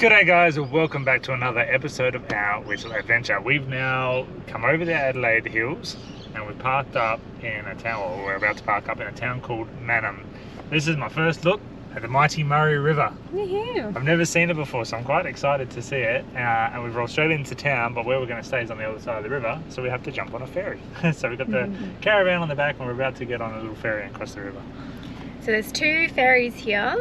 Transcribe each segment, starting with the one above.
G'day guys, and welcome back to another episode of our Whistler Adventure. We've now come over the Adelaide Hills and we've parked up in a town, or we're about to park up in a town called Mannum. This is my first look at the mighty Murray River. Woohoo. I've never seen it before, so I'm quite excited to see it. And we've rolled straight into town, but where we're going to stay is on the other side of the river, so we have to jump on a ferry. So we've got the caravan on the back and we're about to get on a little ferry and cross the river. So there's two ferries here,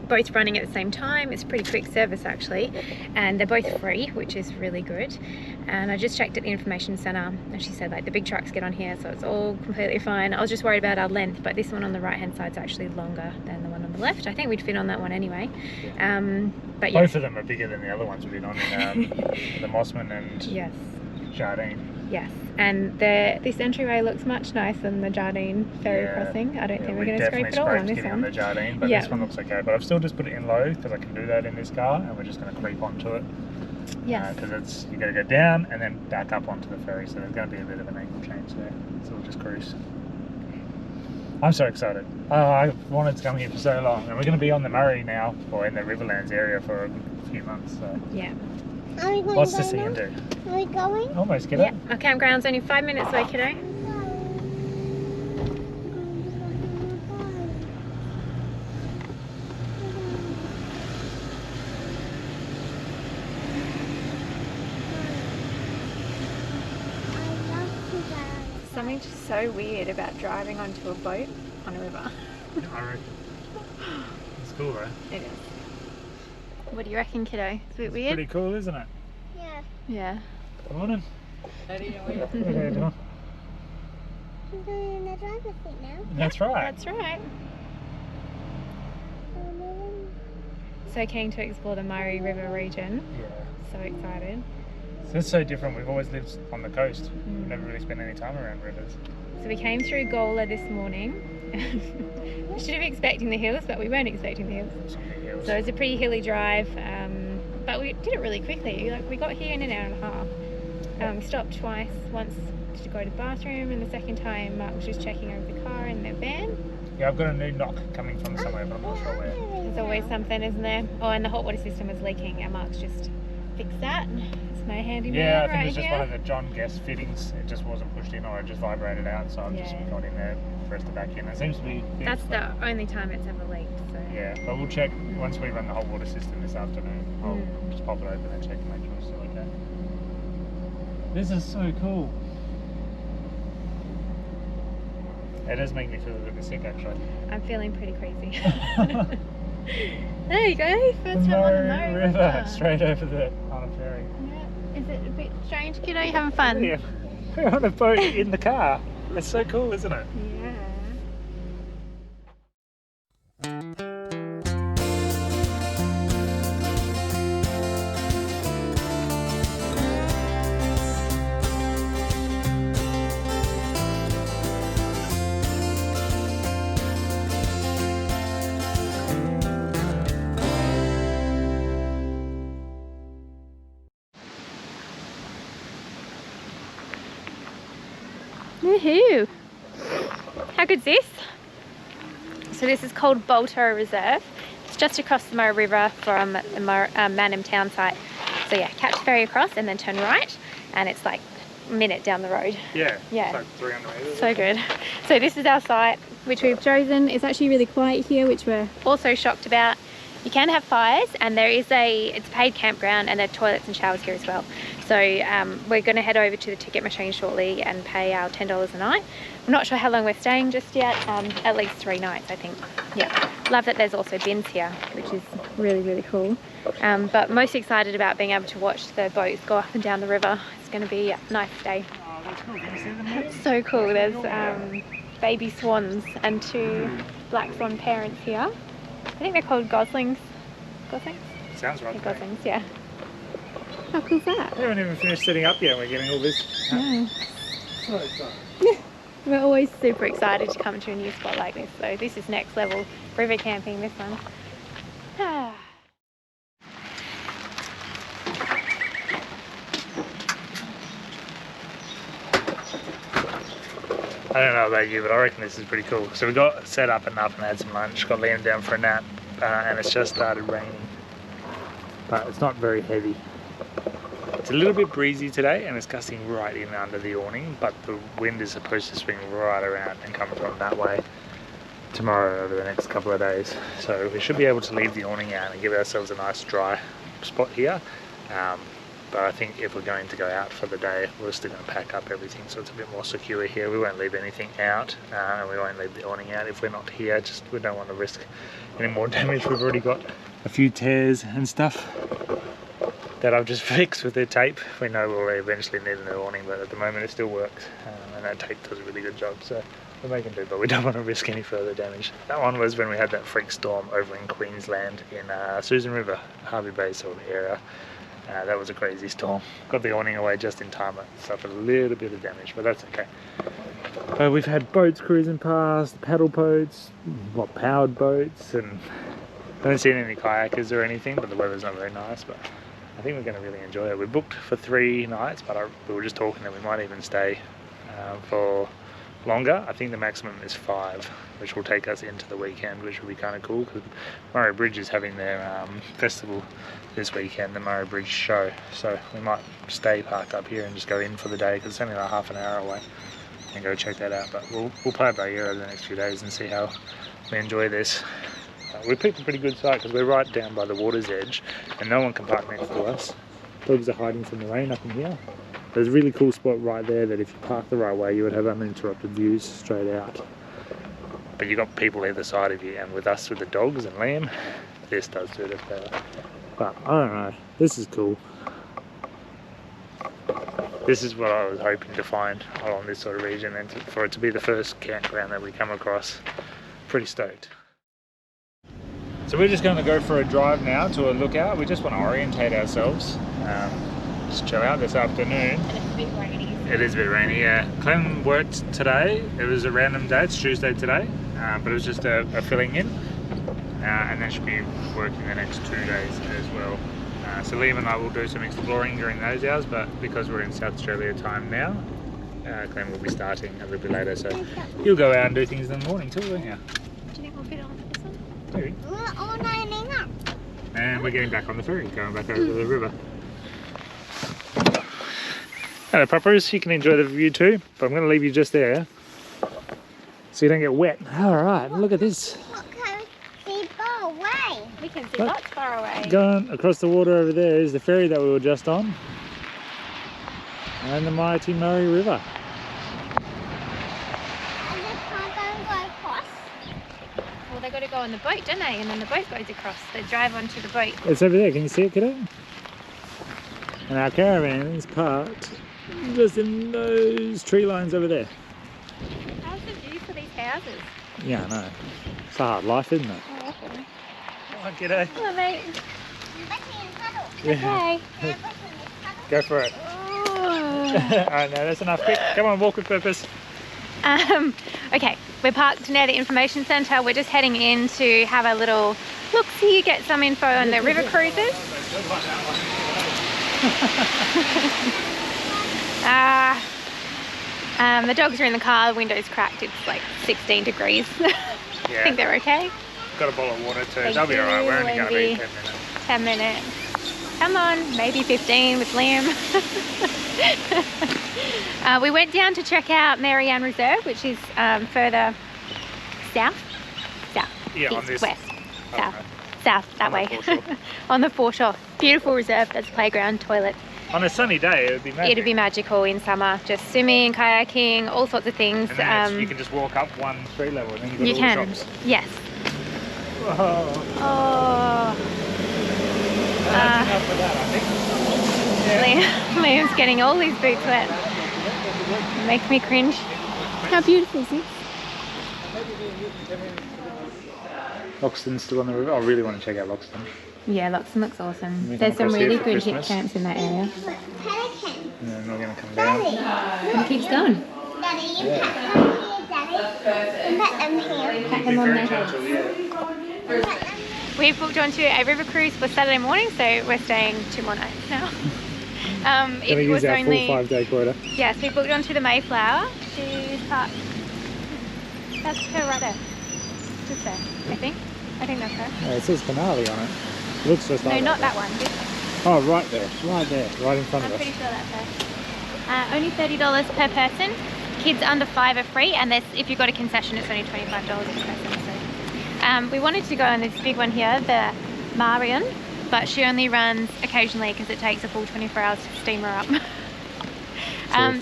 both running at the same time. It's a pretty quick service actually, and they're both free, which is really good. And I just checked at the information centre and she said like the big trucks get on here, so it's all completely fine. I was just worried about our length, but this one on the right hand side is actually longer than the one on the left. I think we'd fit on that one anyway. But yeah. Both of them are bigger than the other ones we've been on, the Mossman and yes. Jardine. Yes, and this entryway looks much nicer than the Jardine ferry crossing. I don't think we're going to scrape it all on this one. On the Jardine, but this one looks okay. But I've still just put it in low because I can do that in this car, and we're just going to creep onto it. Yes. Because you got to go down and then back up onto the ferry, so there's going to be a bit of an angle change there. So we'll just cruise. I'm so excited. I wanted to come here for so long, and we're going to be on the Murray now, or in the Riverlands area for a few months. So. Yeah. Lots to see and do. Are we going? Almost, kiddo. Yeah, our campground's only 5 minutes away, kiddo. Something just so weird about driving onto a boat on a river. I reckon. It's cool though. It is. What do you reckon, kiddo? It's a bit weird? Pretty cool, isn't it? Yeah. Yeah. Good morning. I'm going in the driver's seat now. That's right. That's right. So keen to explore the Murray River region. Yeah. So excited. So it's so different. We've always lived on the coast. We've never really spent any time around rivers. So we came through Gola this morning. We should have been expecting the hills, but we weren't expecting the hills. Some big hills. So it's a pretty hilly drive, but we did it really quickly. Like we got here in an hour and a half. We stopped twice, once to go to the bathroom, and the second time Mark was just checking over the car and the van. Yeah, I've got a new knock coming from somewhere, but I'm not sure where. There's always something, isn't there? Oh, and the hot water system was leaking, and Mark's just fixed that. It's no handyman Yeah, I think right it was just here. one of the John Guest fittings. It just wasn't pushed in, or it just vibrated out, so I've just got in there for us to back in. It seems to be fixed. That's the only time it's ever leaked. So. Yeah, but we'll check once we run the hot water system this afternoon. I'll just pop it open and check and make sure it's still okay. This is so cool. It does make me feel a bit sick actually. I'm feeling pretty crazy. There you go, first time on the Murray River. Straight over on a ferry. Yeah. Is it a bit strange, kiddo? You having fun? Yeah. We're on a boat in the car. It's so cool, isn't it? Yeah. Woohoo! How good's this? So this is called Bolto Reserve. It's just across the Murray River from the Mannum town site. So yeah, catch the ferry across and then turn right, and it's like a minute down the road. Yeah. Yeah. It's like 300 metres. So good. So this is our site, which we've chosen. It's actually really quiet here, which we're also shocked about. You can have fires, and it's a paid campground, and there are toilets and showers here as well. So we're going to head over to the ticket machine shortly and pay our $10 a night. I'm not sure how long we're staying just yet, at least 3 nights I think. Yeah, love that there's also bins here, which is really, really cool. But most excited about being able to watch the boats go up and down the river. It's going to be a nice day. Oh, that's cool. Can you see them there? It's so cool. There's baby swans and 2 black swan parents here. I think they're called goslings. Goslings? Sounds right. Yeah, goslings, yeah. How cool's that? We haven't even finished setting up yet and we're getting all this. No. So excited. We're always super excited to come to a new spot like this, so this is next level river camping, this one. I don't know about you, but I reckon this is pretty cool. So we got set up enough and had some lunch, got Liam down for a nap, and it's just started raining. but it's not very heavy. It's a little bit breezy today and it's gusting right in under the awning, but the wind is supposed to swing right around and come from that way tomorrow over the next couple of days. So we should be able to leave the awning out and give ourselves a nice dry spot here. But I think if we're going to go out for the day, we're still going to pack up everything so it's a bit more secure here. We won't leave anything out, and we won't leave the awning out if we're not here. Just we don't want to risk any more damage. We've already got a few tears and stuff that I've just fixed with the tape. We know we'll eventually need a new awning, but at the moment it still works, and that tape does a really good job. So we're making do, but we don't want to risk any further damage. That one was when we had that freak storm over in Queensland in Susan River, Harvey Bay sort of area. That was a crazy storm. Got the awning away just in time. It suffered a little bit of damage, but that's okay. We've had boats cruising past, paddle boats, powered boats, and I haven't seen any kayakers or anything, but the weather's not very nice. But I think we're going to really enjoy it. We booked for 3 nights, but we were just talking that we might even stay for longer. I think the maximum is 5, which will take us into the weekend, which will be kind of cool because Murray Bridge is having their festival this weekend, the Murray Bridge show. So we might stay parked up here and just go in for the day because it's only like half an hour away and go check that out. But we'll play it by ear over the next few days and see how we enjoy this. We picked a pretty good site because we're right down by the water's edge and no one can park next to us. Dogs are hiding from the rain up in here. There's a really cool spot right there that if you park the right way you would have uninterrupted views straight out. But you've got people either side of you, and with us with the dogs and Liam, this does suit us better. But I don't know, this is cool. This is what I was hoping to find along this sort of region, and for it to be the first campground that we come across. Pretty stoked. So we're just going to go for a drive now to a lookout. We just want to orientate ourselves. Just chill out this afternoon. And it's a bit rainy. It is a bit rainy, yeah. Clem worked today. It was a random day. It's Tuesday today, but it was just a filling in, and then she'll be working the next 2 days as well. So Liam and I will do some exploring during those hours, but because we're in South Australia time now, Clem will be starting a little bit later. So you'll go out and do things in the morning too, won't you? Do you think we'll fit on this one? Maybe. We're all lining up. And we're getting back on the ferry, going back over the river. Hello puppers, you can enjoy the view too, but I'm going to leave you just there so you don't get wet. Alright, look at this. Look how see far away. We can see Look. lots far away. Going across the water over there is the ferry that we were just on, and the mighty Murray River. And this car going to go across. Well, they've got to go on the boat, don't they? And then the boat goes across. They drive onto the boat. It's over there, can you see it, kiddo? And our caravan is parked just in those tree lines over there. How's the view for these houses? Yeah, I know. It's a hard life, isn't it? Oh, okay. Oh, g'day. Hello, mate. Yeah. Okay. Go for it. Oh. Alright, now that's enough. Quick, come on, walk with purpose. Okay, we're parked near the information centre. We're just heading in to have a little look-see, get some info on the river cruises. The dogs are in the car, the window's cracked, it's like 16 degrees. I think they're okay. Got a bowl of water too. Thank They'll be alright, we're only going to be 10 minutes. 10 minutes. Come on, maybe 15 with Liam. We went down to check out Mannum Reserve, which is further south. Yeah, on East, this. west, Oh, south, no. south, that On the way. foreshore. On the foreshore. Beautiful reserve, there's a playground, toilet. On a sunny day, it would be magic. It'd be magical in summer, just swimming, kayaking, all sorts of things. And then you can just walk up one street level and then you've got You all can, the shops. yes. Whoa. Oh, That's enough for that, I think. Liam's getting all his boots wet. Makes me cringe. How beautiful is this? Loxton's still on the river. I really want to check out Loxton. Yeah, Loxton looks awesome. We There's come some across here really for good hip Christmas. camps in that area. Pelican. And then we're going to come down. Daddy. And it keeps going. Daddy, you pet them here, Daddy. You pet them here. Pat Be them on very their heads. gentle, yeah. Pet them. We've booked onto a river cruise for Saturday morning, so we're staying 2 more nights now. Going to It use was our only, full 5-day quota. yes, we booked onto the Mayflower. She's parked. That's her right there. Just there, I think. I think that's her. Yeah, it says finale on it. Looks just like No, not that one. This one. Oh, right there, right in front I'm of pretty us. sure that's her. Only $30 per person. Kids under 5 are free, and if you've got a concession, it's only $25 per person. So, we wanted to go on this big one here, the Mannum, but she only runs occasionally because it takes a full 24 hours to steam her up.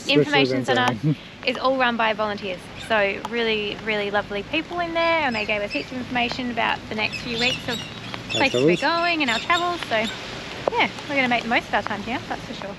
Information centre is all run by volunteers, so really, really lovely people in there, and they gave us heaps of information about the next few weeks of places we're going and our travels. So yeah, we're going to make the most of our time here, that's for sure.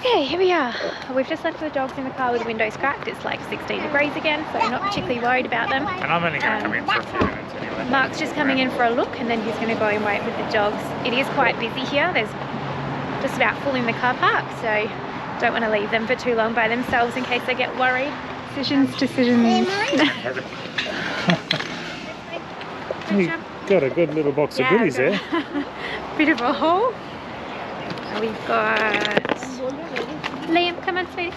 Okay, here we are. We've just left the dogs in the car with the windows cracked. It's like 16 degrees again, so I'm not particularly worried about them. And I'm only going to come in for a few minutes anyway. Mark's just coming in for a look, and then he's going to go and wait with the dogs. It is quite busy here. There's just about full in the car park, so don't want to leave them for too long by themselves in case they get worried. Decisions. You got a good little box of goodies there. Bit of a haul. We've got Liam, come on, sweetie.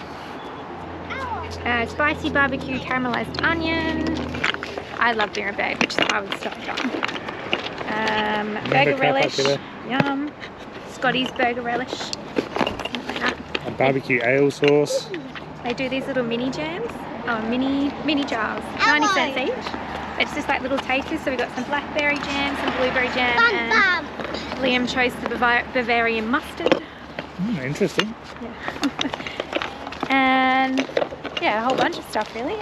Spicy barbecue caramelized onion. I love beer and babe, which is why we stopped on. Burger relish. Yum. Scotty's burger relish. Something like that. A barbecue ale sauce. They do these little mini jams. Oh, mini jars. 90 cents each. It's just like little tasters. So we got some blackberry jam, some blueberry jam, and Liam chose the Bavarian mustard. Interesting. Yeah. And yeah, a whole bunch of stuff really.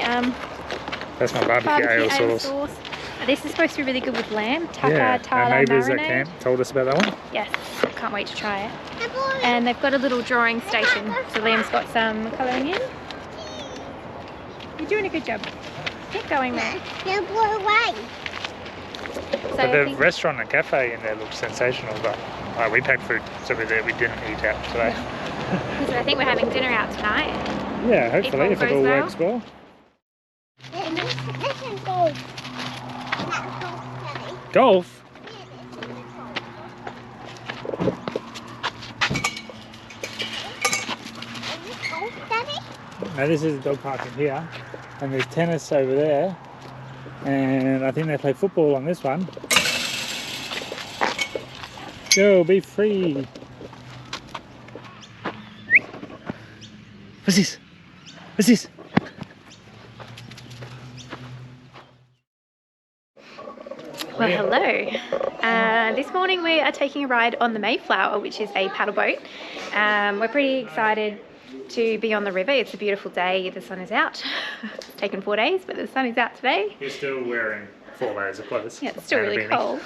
That's my barbecue ale sauce. This is supposed to be really good with lamb. Taka Yeah, tala our neighbours marinade. at camp told us about that one. Yes, can't wait to try it. And they've got a little drawing station. So Liam's got some colouring in. You're doing a good job. Keep going there. But the restaurant and cafe in there looks sensational, but we packed food, so we didn't eat out today. So I think we're having dinner out tonight. Yeah, hopefully, if it all works well. Golf? Now this is a dog park in here, and there's tennis over there, and I think they play football on this one. Go, be free. What's this? What's this? Well, hello. This morning we are taking a ride on the Mayflower, which is a paddle boat. We're pretty excited to be on the river. It's a beautiful day. The sun is out. It's taken 4 days, but the sun is out today. You're still wearing 4 layers of clothes. Yeah, it's still really cold.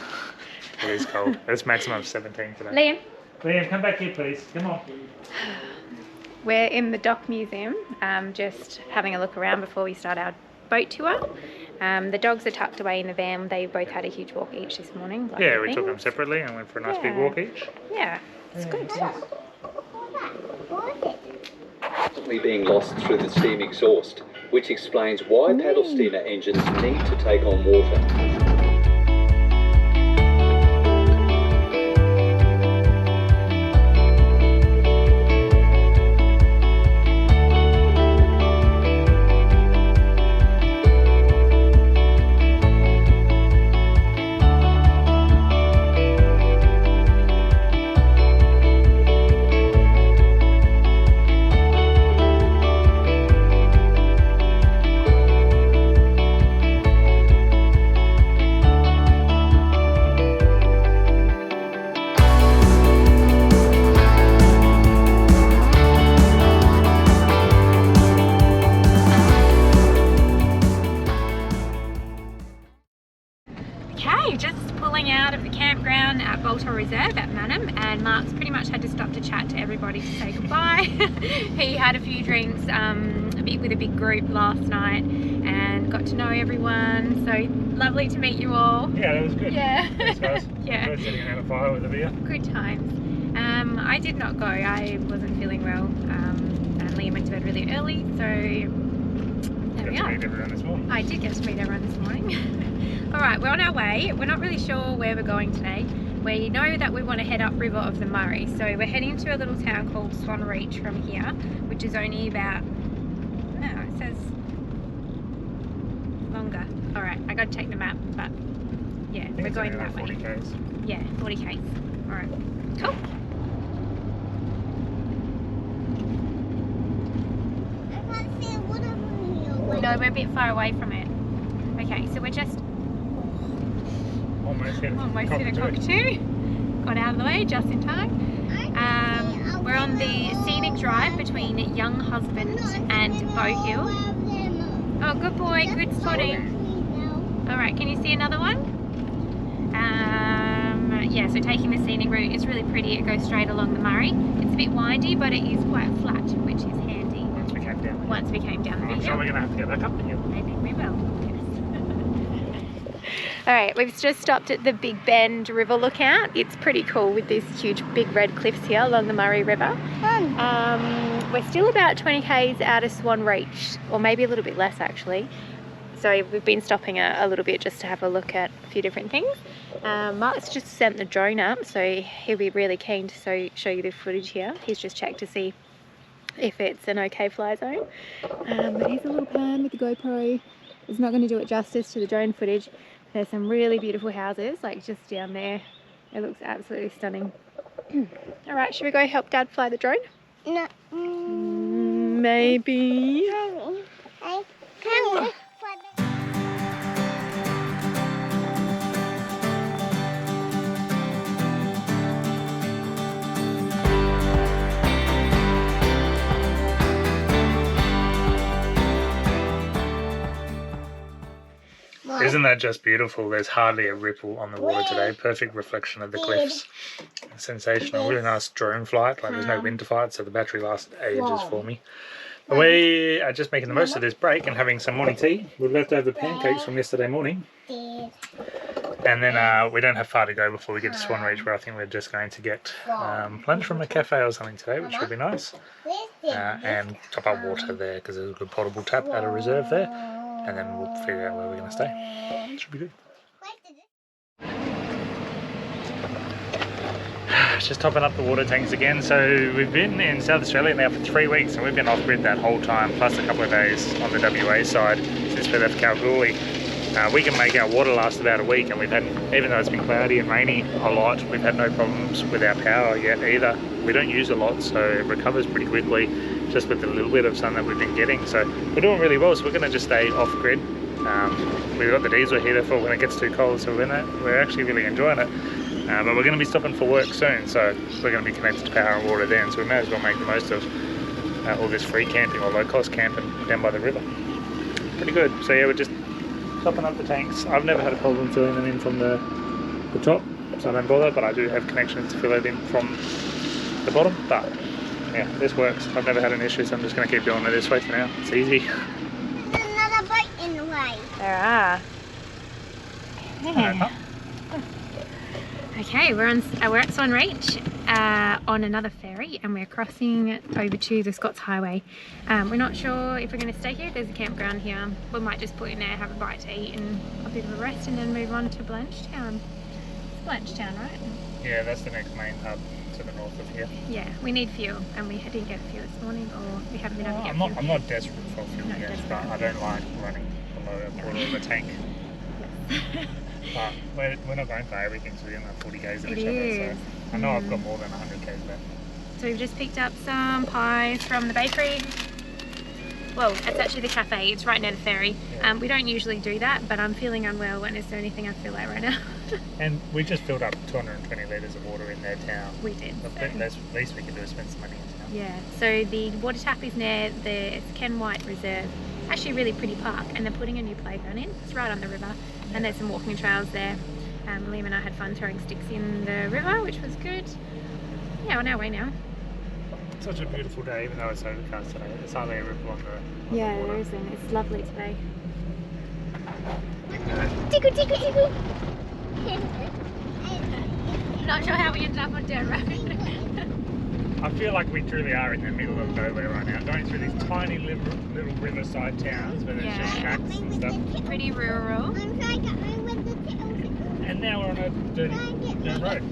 It is cold. It's maximum 17 today. Liam, come back here, please. Come on. We're in the Dock Museum, just having a look around before we start our boat tour. The dogs are tucked away in the van. They both had a huge walk each this morning. Yeah, we took them separately and went for a nice big walk each. Yeah, it's good. Being lost through the steam exhaust, which explains why paddle steamer engines need to take on water. Campground at Bolto Reserve at Mannum, and Mark's pretty much had to stop to chat to everybody to say goodbye. He had a few drinks with a big group last night and got to know everyone. So lovely to meet you all. Yeah, that was good. Yeah. Thanks, guys. Yeah. Good sitting around a fire with a beer. Good times. I did not go. I wasn't feeling well, and Liam went to bed really early, so there we are. Meet everyone this morning. I did get to meet everyone this morning. All right, we're on our way. We're not really sure where we're going today. We know that we want to head up River of the Murray, so we're heading to a little town called Swan Reach from here, which is only about, oh, it says longer. All right, I got to check the map, but yeah, we're going that way. 40 k's. Yeah, 40 k's. All right, cool. I can't see water from here. No, we're a bit far away from it. Okay, so we're just Almost hit a cockatoo. Got out of the way just in time. We're on the Scenic drive between Young Husband and Bow Hill. Oh, good boy, good spotting. All right, can you see another one? Yeah, so taking the scenic route is really pretty. It goes straight along the Murray. It's a bit windy, but it is quite flat, which is handy. Once we came down. Once we came down the I'm hill. sure we're going to have to get back up the hill. Maybe we will. All right, we've just stopped at the Big Bend River Lookout. It's pretty cool with these huge big red cliffs here along the Murray River. We're still about 20 k's out of Swan Reach, or maybe a little bit less actually. So we've been stopping a little bit just to have a look at a few different things. Mark's just sent the drone up, so he'll be really keen to show you the footage here. He's just checked to see if it's an okay fly zone. But here's a little pan with the GoPro. It's not going to do it justice to the drone footage. There's some really beautiful houses, like just down there. It looks absolutely stunning. All right, should we go help Dad fly the drone? No. Maybe. I can't. Isn't that just beautiful? There's hardly a ripple on the water today. Perfect reflection of the cliffs. Sensational. Really nice drone flight. Like there's no wind to fight, so the battery lasted ages for me. But we are just making the most of this break and having some morning tea. We've left over pancakes from yesterday morning. And then we don't have far to go before we get to Swan Reach, where I think we're just going to get lunch from a cafe or something today, which should be nice. And top up water there because there's a good potable tap at a reserve there. And then we'll figure out where we're going to stay. Should be good. Just topping up the water tanks again. So we've been in South Australia now for 3 weeks and we've been off-grid that whole time, plus a couple of days on the WA side since we left Kalgoorlie. We can make our water last about a week, and we've had, even though it's been cloudy and rainy a lot, we've had no problems with our power yet either. We don't use a lot, so it recovers pretty quickly just with the little bit of sun that we've been getting. So we're doing really well, so we're going to just stay off-grid. We've got the diesel heater for when it gets too cold, so we're actually really enjoying it. But we're going to be stopping for work soon, so we're going to be connected to power and water then, so we may as well make the most of all this free camping or low-cost camping down by the river. Pretty good. So yeah, we're just topping up the tanks. I've never had a problem filling them in from the top, so I don't bother, but I do have connections to fill it in from the bottom. But yeah, this works. I've never had an issue, so I'm just going to keep doing it this way for now. It's easy. There's another boat in the way. There are. Yeah. Okay, we're at Swan Reach on another ferry, and we're crossing over to the Scots Highway. We're not sure if we're going to stay here. There's a campground here. We might just put in there, have a bite to eat and a bit of a rest, and then move on to Blanchetown. It's Blanchetown, right? Yeah, that's the next main hub to the north of here. Yeah, we need fuel, and we didn't get fuel this morning, or we haven't been able to get fuel. I'm not desperate for fuel Not yet, desperate. but I don't like running below a quarter of a tank. But we're not going for everything, so we're going to have 40 k's of each other. So I know I've got more than 100 k's left. So we've just picked up some pies from the bakery. Well, it's actually the cafe. It's right near the ferry. Yeah. We don't usually do that, but I'm feeling unwell, and it's the only thing I feel like right now. And we just filled up 220 litres of water in their town. We did. The least we can do is spend some money in town. Yeah. So the water tap is near the Ken White Reserve. Actually, a really pretty park, and they're putting a new playground in. It's right on the river, and there's some walking trails there. Liam and I had fun throwing sticks in the river, which was good. Yeah, on our way now. Such a beautiful day, even though it's overcast today. There's hardly a ripple on the Yeah, water. there isn't. It's lovely today. Tickle, tickle, tickle. Not sure how we ended up on dirt road. I feel like we truly are in the middle of nowhere right now, going through these tiny little riverside towns where there's just shacks and stuff. Pretty rural. I'm trying to get with the tail. And now we're on a dirty dirt road.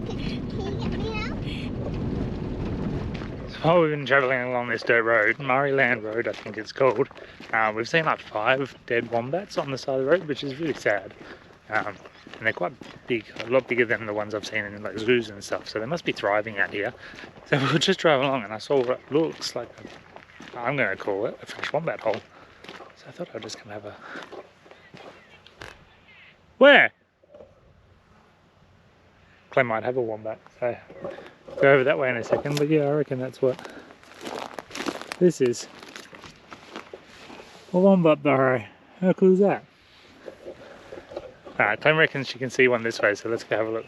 Can you get me out? While we've been travelling along this dirt road, Murrayland Road I think it's called, we've seen like 5 dead wombats on the side of the road, which is really sad. And they're quite big, a lot bigger than the ones I've seen in like zoos and stuff, so they must be thriving out here. So we'll just drive along and I saw what looks like, I'm going to call it a fresh wombat hole. So I thought I'd just come have a... Where? Clay might have a wombat, so go over that way in a second, but yeah, I reckon that's what this is. A wombat burrow. How cool is that? Alright, Clay reckons she can see one this way, so let's go have a look.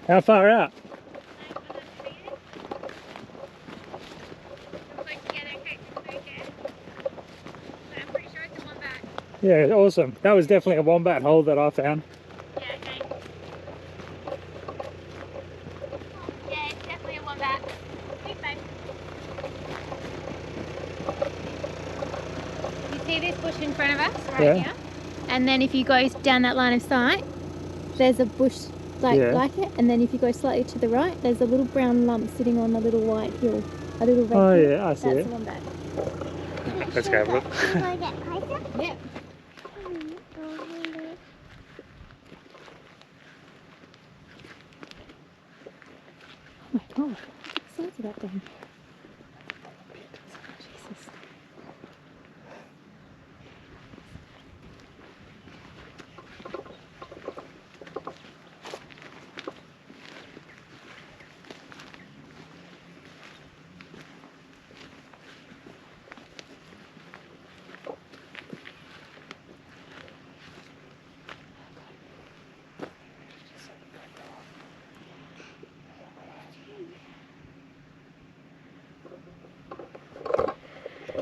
How far out? Yeah, awesome. That was definitely a wombat hole that I found. Yeah, okay. Yeah, it's definitely a wombat. Thanks, babe. You see this bush in front of us right here? And then if you go down that line of sight, there's a bush like it, and then if you go slightly to the right, there's a little brown lump sitting on a little white hill, a little red hill. Oh yeah, I see That's it. a wombat. Let's go have a look. Can I get closer? Yeah. Oh my god, look at the size of that thing. Jesus.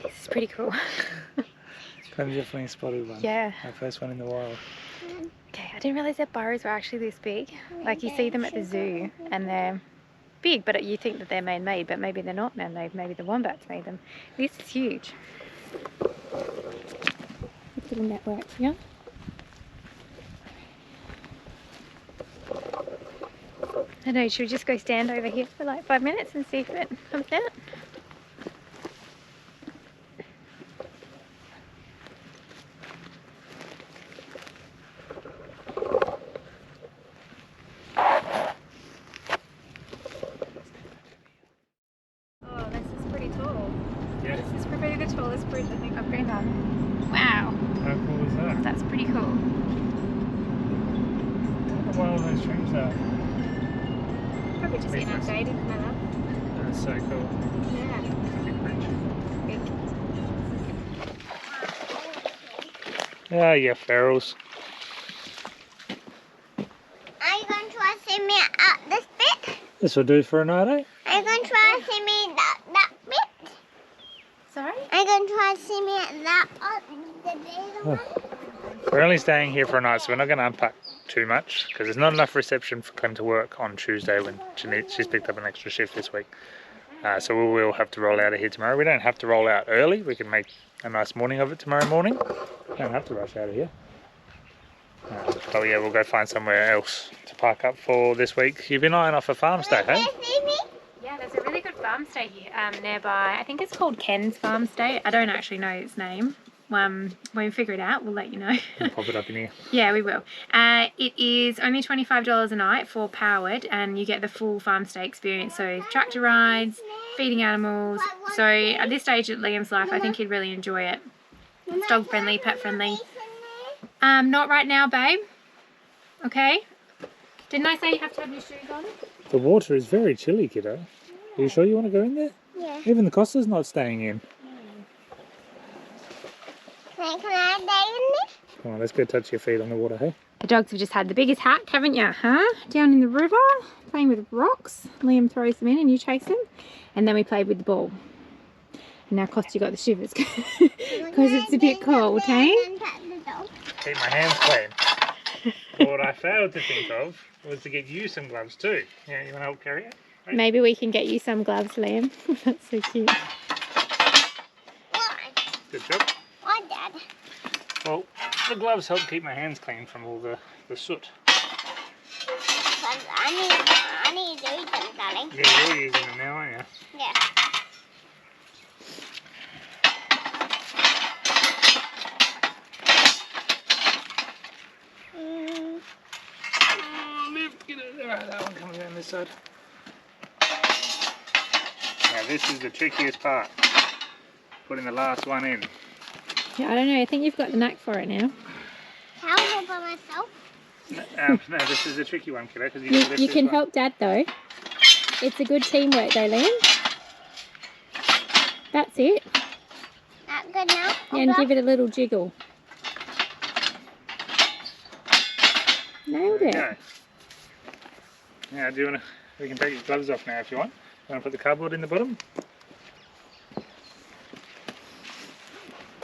This is pretty cool. Clem definitely spotted one. Yeah. Our first one in the wild. Okay, I didn't realise that burrows were actually this big. Like you see them at the zoo and they're big, but you think that they're man-made, but maybe they're not man-made. Maybe the wombats made them. This is huge. Little network here. I know, should we just go stand over here for like 5 minutes and see if it comes out? Oh, this is pretty tall. Yeah. This is probably the tallest bridge I think I've been on. Wow, How cool is that? that's pretty cool. I wonder what all those trees are. Probably just Big inundated, Mannum. That's so cool. Yeah. It's a big bridge. Big. Ah, yeah, ferals. Are you going to try to see me at this bit? This will do for a night, eh? Are you going to try to see me that bit? Sorry? Are you going to try to see me at that the little one? We're only staying here for a night, so we're not going to unpack too much because there's not enough reception for Clem to work on Tuesday when she's picked up an extra shift this week. So we will have to roll out of here tomorrow. We don't have to roll out early. We can make a nice morning of it tomorrow morning. Don't have to rush out of here. But yeah, we'll go find somewhere else to park up for this week. You've been eyeing off a farm stay, hey? Can you see me? Yeah, there's a really good farm stay here nearby. I think it's called Ken's Farm Stay. I don't actually know its name. When we figure it out, we'll let you know. I'll pop it up in here. Yeah, we will. It is only $25 a night for powered, and you get the full farm stay experience. So tractor rides, feeding animals. So at this stage of Liam's life, I think he'd really enjoy it. It's dog friendly, pet friendly. Not right now, babe. Okay. Didn't I say you have to have your shoes on? The water is very chilly, kiddo. Are you sure you want to go in there? Yeah. Even the Costa's not staying in. Can I stay in this? Come on, let's go touch your feet on the water, hey? The dogs have just had the biggest hack, haven't you, huh? Down in the river, playing with rocks. Liam throws them in and you chase them. And then we played with the ball. And now Costa got the shivers because it's a bit cold, hey? Keep my hands clean. But what I failed to think of was to get you some gloves too. Yeah, you want to help carry it? Right? Maybe we can get you some gloves, Liam. That's so cute. Good job. Why, Dad? Well, the gloves help keep my hands clean from all the soot. Because I need to eat them, darling. Yeah, you're using them now, aren't you? Yeah. Oh, lift, get it. Alright, that one comes down this side. Now this is the trickiest part. Putting the last one in. Yeah, I don't know. I think you've got the knack for it now. How by myself? No, this is a tricky one, kiddo, because You can help Dad though. It's a good teamwork though, Liam. That's it. Not good now? And give it a little jiggle. Nailed it. Okay. Now, do you want to? We can take your gloves off now if you want. You want to put the cardboard in the bottom?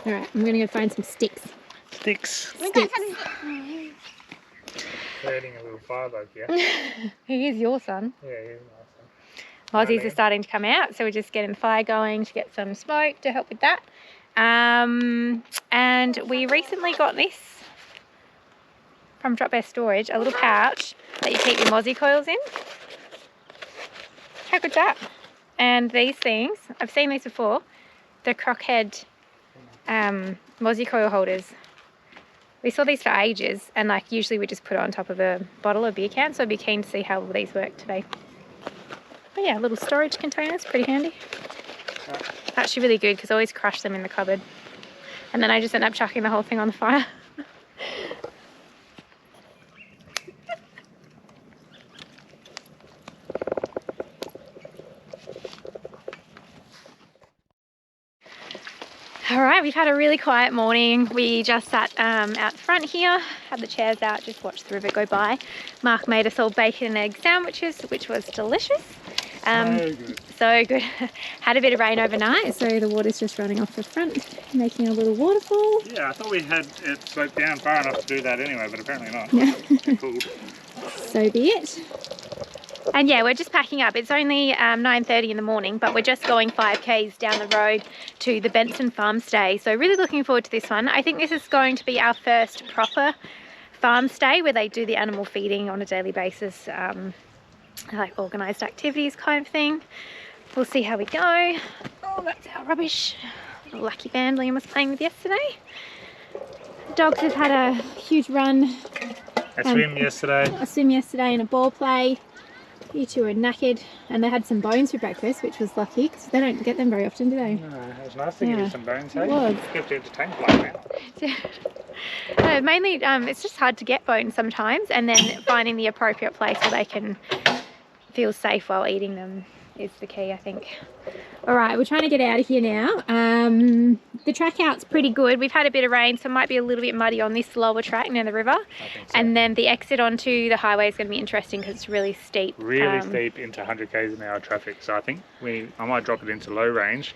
Alright, I'm going to go find some sticks. Sticks. We got Sticks. some. Creating a little fire bug here. He is your son. Yeah, he's nice. Aussies are starting to come out, so we're just getting the fire going to get some smoke to help with that. And we recently got this from Drop Bear Storage, a little pouch that you keep your mozzie coils in. How good's that? And these things, I've seen these before, the crockhead mozzie coil holders. We saw these for ages, and like usually we just put it on top of a bottle or beer can, so I'd be keen to see how all these work today. But yeah, little storage containers, pretty handy. Actually really good because I always crush them in the cupboard. And then I just end up chucking the whole thing on the fire. Alright, we've had a really quiet morning. We just sat out front here, had the chairs out, just watched the river go by. Mark made us all bacon and egg sandwiches, which was delicious. So good. Had a bit of rain overnight, so the water's just running off the front, making a little waterfall. Yeah, I thought we had it sloped down far enough to do that anyway, but apparently not. No. Cool. So be it. And yeah, we're just packing up. It's only 9:30 in the morning, but we're just going 5Ks down the road to the Benson farm stay. So really looking forward to this one. I think this is going to be our first proper farm stay where they do the animal feeding on a daily basis, like organised activities kind of thing. We'll see how we go. Oh, that's our rubbish. The lucky band Liam was playing with yesterday. The dogs have had a huge run. A swim yesterday. A swim yesterday and a ball play. You two are knackered, and they had some bones for breakfast, which was lucky because they don't get them very often, do they? No, it was nice to give you some bones, hey? It was. You have to entertain like now. No, mainly it's just hard to get bones sometimes, and then finding the appropriate place where they can feel safe while eating them is the key, I think. All right, we're trying to get out of here now. The track out's pretty good. We've had a bit of rain, so it might be a little bit muddy on this lower track near the river. I think so. And then the exit onto the highway is going to be interesting because it's really steep. Really steep into 100 k's an hour traffic. So I think I might drop it into low range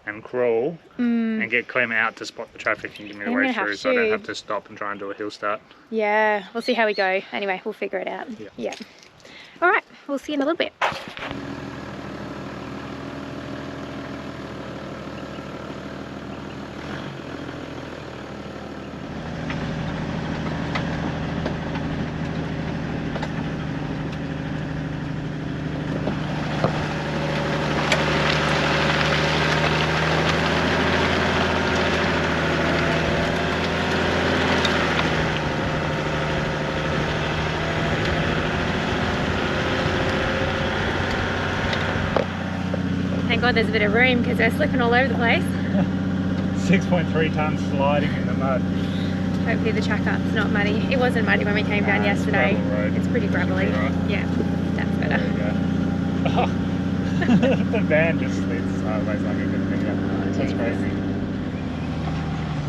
and crawl and get Clem out to spot the traffic and give me the way through, so I don't have to stop and try and do a hill start. Yeah, we'll see how we go. Anyway, we'll figure it out. Yeah. All right, we'll see you in a little bit. Thank God there's a bit of room because they're slipping all over the place. 6.3 tonnes sliding in the mud. Hopefully the track up's not muddy. It wasn't muddy when we came down yesterday. It's pretty gravelly. Right. Yeah, that's better. The van just slid sideways like a good finger. That's crazy.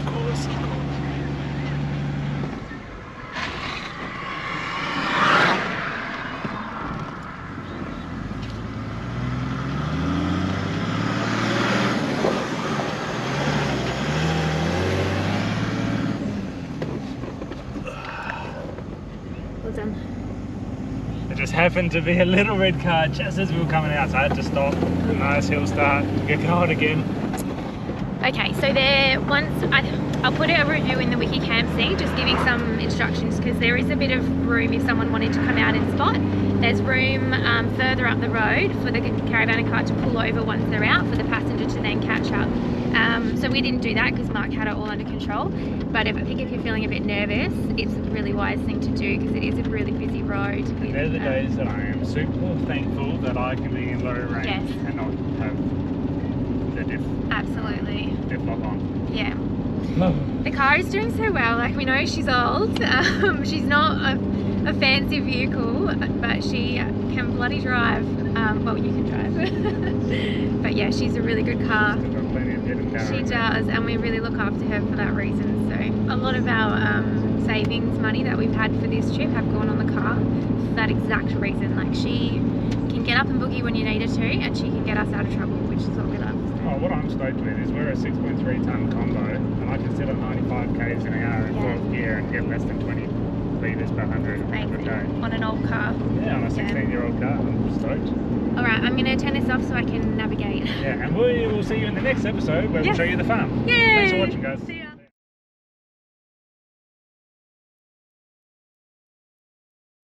Of course. happened to be a little red car just as we were coming out, so I had to stop. Nice hill start, get going again. Okay, so I'll put a review in the Wiki Camp thing, just giving some instructions, because there is a bit of room if someone wanted to come out and spot. There's room further up the road for the caravan and cart to pull over once they're out, for the passenger to then catch up. So we didn't do that because Mark had it all under control. But I think if you're feeling a bit nervous, it's a really wise thing to do because it is a really busy road. And they're the days that I am super thankful that I can be in low range and not have the Absolutely. diff lock on. Yeah. The car is doing so well. Like, we know she's old. She's not a fancy vehicle, but she can bloody drive. Well, you can drive. But yeah, she's a really good car. She's got plenty of hidden power. She does, and we really look after her for that reason. So a lot of our savings money that we've had for this trip have gone on the car for that exact reason. Like, she can get up and boogie when you need her to, and she can get us out of trouble, which is what we love. Oh, what I'm stoked with is we're a 6.3 tonne combo, and I can sit on 95 k's an hour in 12th gear and get less than 20 litres per 100 every day. On an old car. Yeah, on a 16-year-old car. I'm stoked. Alright, I'm going to turn this off so I can navigate. Yeah, and we will see you in the next episode where we'll show you the farm. Yay! Thanks for watching, guys. See you.